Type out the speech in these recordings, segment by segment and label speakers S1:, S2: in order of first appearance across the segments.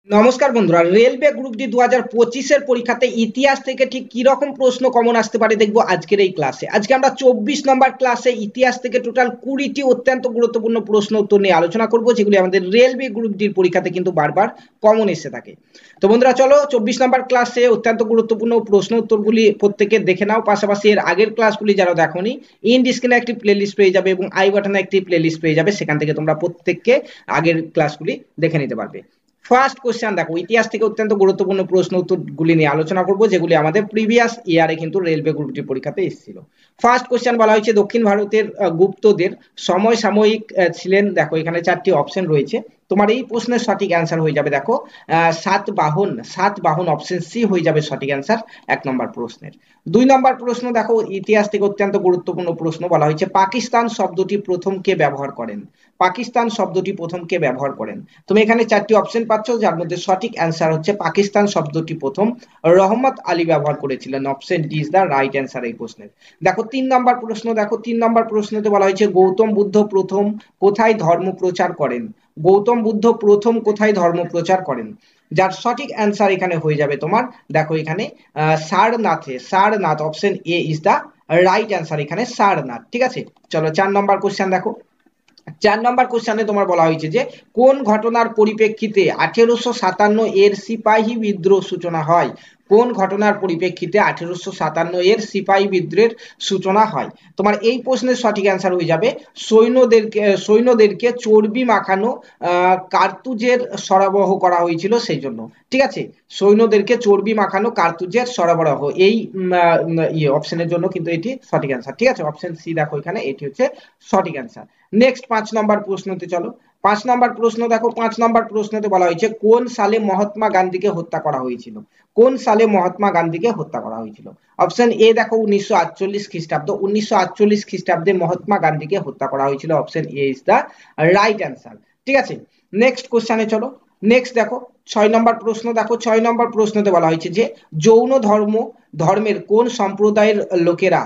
S1: নমস্কার বন্ধুরা, railway group D 2025 এর পরীক্ষাতে ইতিহাস থেকে ঠিক কি রকম প্রশ্ন কমন আসতে পারে দেখবো আজকের এই ক্লাসে। আজকে আমরা 24 নম্বর ক্লাসে ইতিহাস থেকে টোটাল 20টি অত্যন্ত গুরুত্বপূর্ণ প্রশ্ন উত্তর নিয়ে আলোচনা করব, যেগুলি আমাদের রেলওয়ে গ্রুপ ডির পরীক্ষাতে কিন্তু বারবার কমন এসে থাকে। তো বন্ধুরা চলো 24 নম্বর ক্লাসে অত্যন্ত গুরুত্বপূর্ণ প্রশ্ন উত্তরগুলি প্রত্যেকে দেখে নাও। পাশাপাশি এর আগের ক্লাসগুলি যারা দেখোনি, ইন ডিসক্রিপশনে একটি প্লেলিস্ট পেয়ে যাবে এবং আই বাটনে একটি প্লেলিস্ট পেয়ে যাবে, সেখান থেকে তোমরা প্রত্যেককে আগের ক্লাসগুলি দেখে নিতে পারবে। ফার্স্ট কোশ্চেন দেখো, ইতিহাস থেকে অত্যন্ত গুরুত্বপূর্ণ প্রশ্ন উত্তরগুলি নিয়ে আলোচনা করব, যেগুলি আমাদের প্রিভিয়াস ইয়ারে কিন্তু রেলওয়ে গ্রুপ ডি পরীক্ষাতে এসেছিল। ফার্স্ট কোশ্চেন বলা হয়েছে দক্ষিণ ভারতের গুপ্তদের সমসাময়িক ছিলেন। দেখো এখানে চারটি অপশন রয়েছে, তোমার এই প্রশ্নের সঠিক অ্যান্সার হয়ে যাবে দেখো সাতবাহন অপশন সি হয়ে যাবে সঠিক অ্যান্সার এক নম্বর প্রশ্নের। দুই নম্বর প্রশ্ন দেখো, ইতিহাস থেকে অত্যন্ত গুরুত্বপূর্ণ প্রশ্ন বলা হয়েছে পাকিস্তান শব্দটি প্রথম কে ব্যবহার করেন। পাকিস্তান শব্দটি প্রথম কে ব্যবহার করেন। তুমি এখানে চারটি অপশন পাচ্ছ, যার মধ্যে সঠিক অ্যান্সার হচ্ছে পাকিস্তান শব্দটি প্রথম রহমত আলী ব্যবহার করেছিলেন। Option D is the right answer এই প্রশ্নের। দেখো তিন নম্বর প্রশ্ন, দেখো তিন নম্বর প্রশ্নতে বলা হয়েছে গৌতম বুদ্ধ প্রথম কোথায় ধর্ম প্রচার করেন। গৌতম বুদ্ধ প্রথম কোথায় ধর্ম প্রচার করেন, যার সঠিক অ্যান্সার এখানে হয়ে যাবে তোমার দেখো এখানে Sarnath. Option A is the right answer এখানে সারনাথ। ঠিক আছে, চলো চার নম্বর কোশ্চেন দেখো। চার নম্বর কোশ্চেনে তোমার বলা হয়েছে যে কোন ঘটনার পরিপ্রেক্ষিতে 1857 এর সিপাহী বিদ্রোহ সূচনা হয়। কোন ঘটনার পরিপ্রেক্ষিতে 1857 এর সিপাহী বিদ্রোহের সূচনা হয়। তোমার এই প্রশ্নের সঠিক অ্যান্সার হয়ে যাবে সৈন্যদেরকে চর্বি মাখানো কার্তুজের সরবরাহ করা হয়েছিল সেই জন্য। ঠিক আছে, সৈন্যদেরকে চর্বি মাখানো কার্তুজের সরবরাহ এই অপশনের জন্য কিন্তু এটি সঠিক অ্যান্সার। ঠিক আছে, অপশন সি দেখো এখানে এটি হচ্ছে সঠিক অ্যান্সার। নেক্সট 5 নম্বর প্রশ্নতে চলো। 5 নম্বর প্রশ্ন দেখো, 5 নম্বর প্রশ্নতে বলা হয়েছে কোন সালে মহাত্মা গান্ধীকে হত্যা করা হয়েছিল। কোন সালে মহাত্মা গান্ধীকে হত্যা করা হয়েছিল। অপশন এ দেখো 1948 খ্রিস্টাব্দ। 1948 খ্রিস্টাব্দে মহাত্মা গান্ধীকে হত্যা করা হয়েছিল। Option A is the right answer. ঠিক আছে, নেক্সট কোশ্চেনে চলো। নেক্সট দেখো 6 নম্বর প্রশ্ন, দেখো 6 নম্বর প্রশ্নতে বলা হয়েছে যে যৌন ধর্মের কোন সম্প্রদায়ের লোকেরা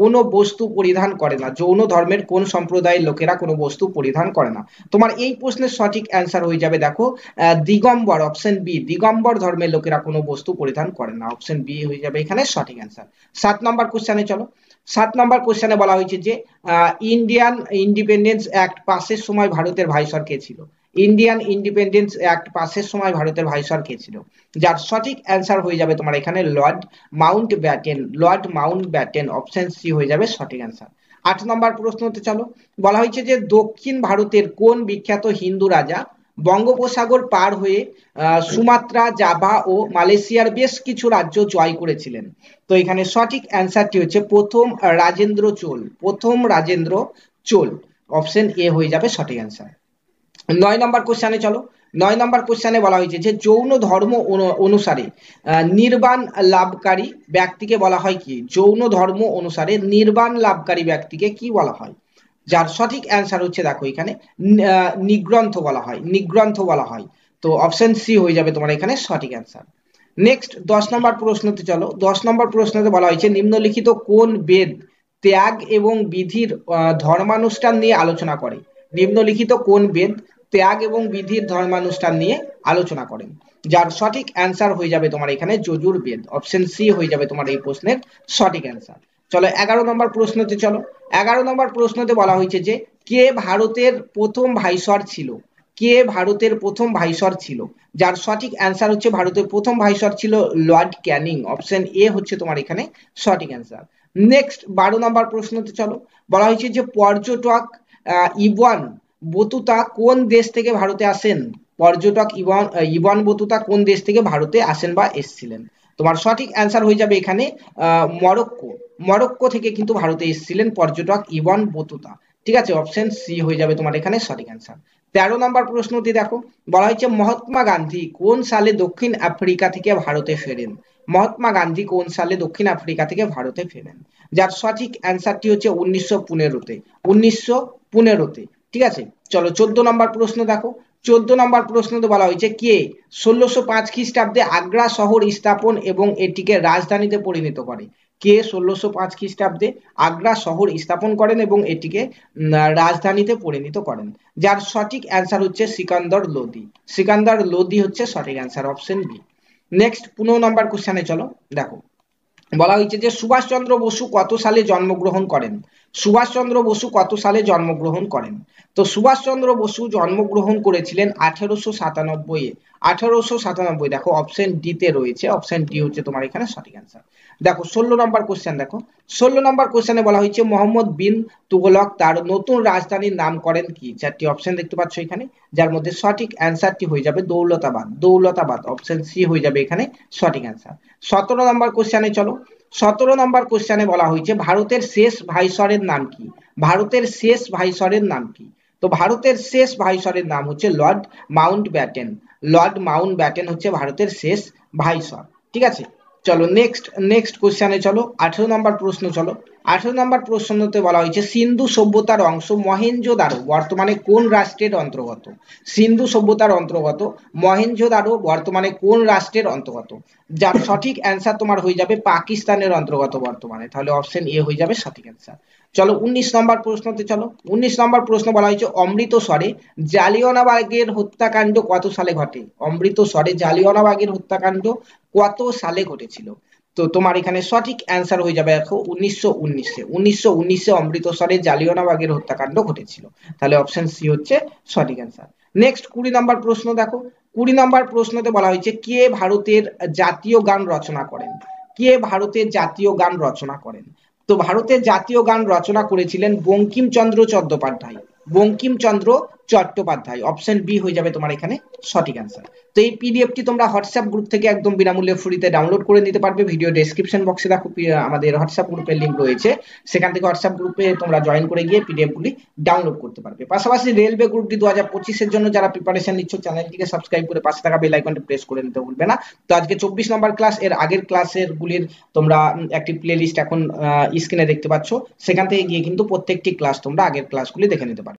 S1: কোনো বস্তু পরিধান করে না। যৌন ধর্মের কোন সম্প্রদায়ের লোকেরা কোনো বস্তু পরিধান করে না। তোমার এই প্রশ্নের সঠিক অ্যান্সার হয়ে যাবে দেখো দিগম্বর। অপশন বি, দিগম্বর ধর্মের লোকেরা কোনো বস্তু পরিধান করে না। অপশন বি হয়ে যাবে এখানে সঠিক অ্যান্সার। 7 নম্বর কোশ্চেনে চলো। 7 নম্বর কোশ্চেনে বলা হয়েছে যে ইন্ডিয়ান ইন্ডিপেন্ডেন্স অ্যাক্ট পাসের সময় ভারতের ভাইসরয় কে ছিল। ইন্ডিয়ান ইন্ডিপেন্ডেন্স অ্যাক্ট পাসের সময় ভারতের ভাইসরয় কে ছিল, যার সঠিক অ্যান্সার হয়ে যাবে তোমার এখানে লর্ড মাউন্টব্যাটেন। অপশন সি হয়ে যাবে সঠিক অ্যান্সার। 8 নম্বর প্রশ্নতে চলো। বলা হয়েছে যে দক্ষিণ ভারতের কোন বিখ্যাত হিন্দু রাজা বঙ্গোপসাগর পার হয়ে সুমাত্রা, জাভা ও মালয়েশিয়ার বেশ কিছু রাজ্য জয় করেছিলেন। তো এখানে সঠিক অ্যান্সারটি হচ্ছে প্রথম রাজেন্দ্র চোল। অপশন এ হয়ে যাবে সঠিক অ্যান্সার। 9 নম্বর কোশ্চেনে চলো। 9 নম্বর কোশ্চেনে বলা হয়েছে যে যৌন ধর্ম অনুসারে নির্বাণ লাভকারী ব্যক্তিকে বলা হয় কি। যৌন ধর্ম অনুসারে নির্বাণ লাভকারী ব্যক্তিকে কি বলা হয়, যার সঠিক অ্যান্সার হচ্ছে দেখো এখানে নিগ্রন্থ বলা হয়। তো অপশন সি হয়ে যাবে তোমার এখানে সঠিক অ্যান্সার। নেক্সট 10 নম্বর প্রশ্নতে চলো। 10 নম্বর প্রশ্নতে বলা হয়েছে নিম্নলিখিত কোন বেদ ত্যাগ এবং বিধির ধর্মানুষ্ঠান নিয়ে আলোচনা করে। নিম্নলিখিত কোন বেদ ত্যাগ এবং বিধির ধর্মানুষ্ঠান নিয়ে আলোচনা করেন, যার সঠিক অ্যান্সার হয়ে যাবে তোমার এখানে যজুর্বেদ। অপশন সি হয়ে যাবে তোমার এই প্রশ্নের সঠিক অ্যান্সার। চলো 11 নম্বর প্রশ্নতে চলো। 11 নম্বর প্রশ্নতে বলা হয়েছে যে কে ভারতের প্রথম ভাইসরয় ছিল। কে ভারতের প্রথম ভাইসরয় ছিল, যার সঠিক অ্যান্সার হচ্ছে ভারতের প্রথম ভাইসরয় ছিল লর্ড ক্যানিং। অপশন এ হচ্ছে তোমার এখানে সঠিক অ্যান্সার। নেক্সট 12 নম্বর প্রশ্নতে চলো। বলা হয়েছে যে পর্যটক ইবন বতুতা কোন দেশ থেকে ভারতে আসেন। পর্যটক ইবন বতুতা কোন দেশ থেকে ভারতে আসেন বা এসেছিলেন। তোমার সঠিক অ্যান্সার হয়ে যাবে এখানে মরক্কো থেকে কিন্তু ভারতে এসেছিলেন পর্যটক ইবন বতুতা। ঠিক আছে, অপশন সি হয়ে যাবে তোমার এখানে সঠিক অ্যান্সার। 13 নম্বর প্রশ্নটি দেখো। বলা হয়েছে মহাত্মা গান্ধী কোন সালে দক্ষিণ আফ্রিকা থেকে ভারতে ফেরেন। মহাত্মা গান্ধী কোন সালে দক্ষিণ আফ্রিকা থেকে ভারতে ফেরেন, যার সঠিক অ্যান্সারটি হচ্ছে 1915-তে। 1915-তে। ঠিক আছে, চলো 14 নম্বর প্রশ্ন দেখো। 14 নম্বর প্রশ্নতে বলা হয়েছে কে 1605 খ্রিস্টাব্দে আগ্রা শহর স্থাপন এবং এটিকে রাজধানীতে পরিণত করে। কে 1605 খ্রিস্টাব্দে আগ্রা শহর স্থাপন করেন এবং এটিকে রাজধানীতে পরিণত করেন? যার সঠিক অ্যান্সার হচ্ছে সিকান্দার লোদি। সিকান্দার লোদি হচ্ছে সঠিক অ্যান্সার, অপশন বি। নেক্সট 15 নম্বর কোশ্চেনে চলো। দেখো বলা হয়েছে যে সুভাষচন্দ্র বসু কত সালে জন্মগ্রহণ করেন? সুভাষচন্দ্র বসু কত সালে জন্মগ্রহণ করেন? তো সুভাষচন্দ্র বসু জন্মগ্রহণ করেছিলেন 1897 এ। 1897, দেখো অপশন ডি তে রয়েছে, অপশন ডি হচ্ছে তোমার এখানে সঠিক অ্যান্সার। দেখো 16 নম্বর কোশ্চেন, দেখো 16 নম্বর কোশ্চেনে বলা হয়েছে মোহাম্মদ বিন তুগলক তার নতুন রাজধানীর নাম করেন কি? চারটি অপশন দেখতে পাচ্ছ এখানে, যার মধ্যে সঠিক অ্যান্সারটি হয়ে যাবে দৌলতাবাদ। দৌলতাবাদ, অপশন সি হয়ে যাবে এখানে সঠিক অ্যান্সার। 17 নম্বর কোশ্চেনে চলো। 17 নম্বর কোশ্চেনে বলা হয়েছে ভারতের শেষ ভাইসরের নাম কি? ভারতের শেষ ভাইসরের নাম কি? তো ভারতের শেষ ভাইসরের নাম হচ্ছে লর্ড মাউন্টব্যাটেন। লর্ড মাউন্টব্যাটেন হচ্ছে ভারতের শেষ ভাইসর। ঠিক আছে, চলো নেক্সট কোশ্চেনে চলো। 18 নম্বর প্রশ্ন চলো। 18 নম্বর প্রশ্নতে বলা হয়েছে সিন্ধু সভ্যতার অংশ মহেঞ্জোদারো বর্তমানে কোন রাষ্ট্রের অন্তর্গত? সিন্ধু সভ্যতার অন্তর্গত মহেঞ্জোদারো বর্তমানে কোন রাষ্ট্রের অন্তর্গত? যার সঠিক অ্যান্সার তোমার হয়ে যাবে পাকিস্তানের অন্তর্গত বর্তমানে, তাহলে অপশন এ হয়ে যাবে সঠিক অ্যান্সার। চলো 19 নম্বর প্রশ্নতে চলো। 19 নম্বর প্রশ্ন বলা হয়েছে অমৃতসরে জালিয়ানওয়ালাবাগের হত্যাকাণ্ড কত সালে ঘটে? অমৃতসরে জালিয়ানওয়ালাবাগের হত্যাকাণ্ড কত সালে ঘটেছিল? তো তোমার এখানে সঠিক অ্যান্সার হয়ে যাবে দেখো 1919-এ। 1919-এ অমৃতসরে জালিয়ানওয়ালাবাগের হত্যাকাণ্ড ঘটেছিল, তাহলে অপশন সি হচ্ছে সঠিক অ্যান্সার। নেক্সট 20 নম্বর প্রশ্ন দেখো। 20 নম্বর প্রশ্নতে বলা হয়েছে কে ভারতের জাতীয় গান রচনা করেন? কে ভারতের জাতীয় গান রচনা করেন? তো ভারতের জাতীয় গান রচনা করেছিলেন বঙ্কিমচন্দ্র চট্টোপাধ্যায়। বঙ্কিমচন্দ্র চট্টোপাধ্যায়, অপশন বি হয়ে যাবে তোমার এখানে সঠিক অ্যান্সার। তো এই পিডিএফটি তোমরা হোয়াটসঅ্যাপ গ্রুপ থেকে একদম বিনামূল্যে ফ্রিতে ডাউনলোড করে নিতে পারবে। ভিডিও ডেসক্রিপশন বক্সে দেখো আমাদের হোয়াটসঅ্যাপ গ্রুপের লিংক রয়েছে, সেখান থেকে হোয়াটসঅ্যাপ গ্রুপে তোমরা জয়েন করে গিয়ে পিডিএফ গুলি ডাউনলোড করতে পারবে। পাশাপাশি রেলওয়ে গ্রুপটি 2025-এর জন্য যারা প্রিপারেশন নিচ্ছ চ্যানেলটিকে সাবস্ক্রাইব করে পাশে থাকা বেল আইকনটি প্রেস করে নিতে ভুলবে না। তো আজকে 24 নম্বর ক্লাস, এর আগের ক্লাসের গুলির তোমরা একটি প্লেলিস্ট এখন স্ক্রিনে দেখতে পাচ্ছ, সেখান থেকে গিয়ে কিন্তু প্রত্যেকটি ক্লাস তোমরা আগের ক্লাসগুলি দেখে নিতে পারবে।